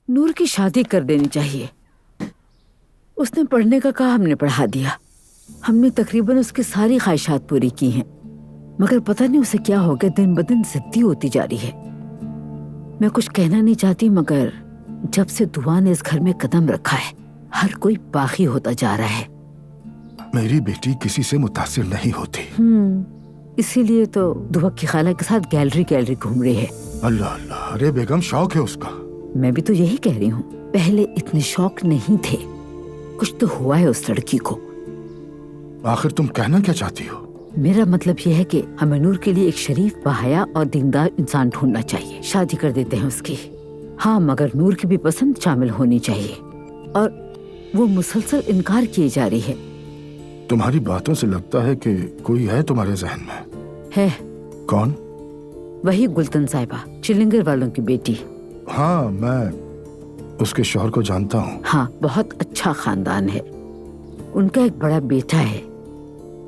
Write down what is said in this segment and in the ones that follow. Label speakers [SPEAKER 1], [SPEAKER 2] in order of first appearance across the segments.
[SPEAKER 1] नूर की शादी कर देनी चाहिए। उसने पढ़ने का कहा, हमने पढ़ा दिया। हमने तकरीबन उसकी सारी ख्वाहिशात पूरी की हैं, मगर पता नहीं उसे क्या हो गया, दिन ब दिन जिद्दी होती जा रही है। मैं कुछ कहना नहीं चाहती, मगर जब से दुआ ने इस घर में कदम रखा है, हर कोई बागी होता जा रहा है।
[SPEAKER 2] मेरी बेटी किसी से मुतासिर नहीं होती।
[SPEAKER 1] इसीलिए तो दुआ की खाला के साथ गैलरी घूम रही है।
[SPEAKER 2] अल्लाह अल्लाह, अरे बेगम शौक है उसका।
[SPEAKER 1] मैं भी तो यही कह रही हूँ, पहले इतने शौक नहीं थे, कुछ तो हुआ है उस लड़की को।
[SPEAKER 2] आखिर तुम कहना क्या चाहती हो?
[SPEAKER 1] मेरा मतलब यह है कि हमें नूर के लिए एक शरीफ, बाहया और दीनदार इंसान ढूंढना चाहिए। शादी कर देते हैं उसकी। हाँ, मगर नूर की भी पसंद शामिल होनी चाहिए, और वो मुसलसल इनकार किए जा रही है।
[SPEAKER 2] तुम्हारी बातों से लगता है कि कोई है तुम्हारे जहन में।
[SPEAKER 1] है।
[SPEAKER 2] कौन?
[SPEAKER 1] वही गुलतन साहिबा, चिलिंगर वालों की बेटी।
[SPEAKER 2] हाँ, मैं उसके शौहर को जानता हूँ।
[SPEAKER 1] हाँ, बहुत अच्छा खानदान है। उनका एक बड़ा बेटा है,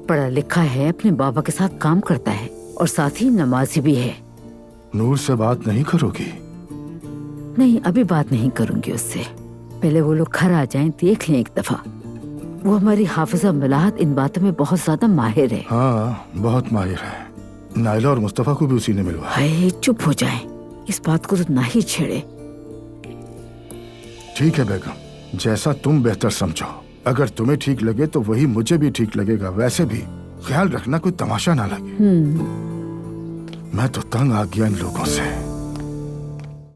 [SPEAKER 1] पढ़ा लिखा है, अपने बाबा के साथ काम करता है और साथ ही नमाजी भी है।
[SPEAKER 2] नूर से बात नहीं करोगी?
[SPEAKER 1] नहीं, अभी बात नहीं करूंगी उससे। पहले वो लोग घर आ जाएं, देख लें एक दफा। वो हमारी हाफिजा मलाहत इन बातों में बहुत ज्यादा माहिर है।
[SPEAKER 2] हाँ, बहुत माहिर है। नाइला और मुस्तफा को भी उसी ने मिलवाया।
[SPEAKER 1] हाय, चुप हो जाएं, इस बात को तो ना ही छेड़े।
[SPEAKER 2] ठीक है बेगम, जैसा तुम बेहतर समझो। अगर तुम्हें ठीक लगे तो वही मुझे भी ठीक लगेगा। वैसे भी ख्याल रखना कोई तमाशा ना लगे। मैं तो तंग आ गया इन लोगों से।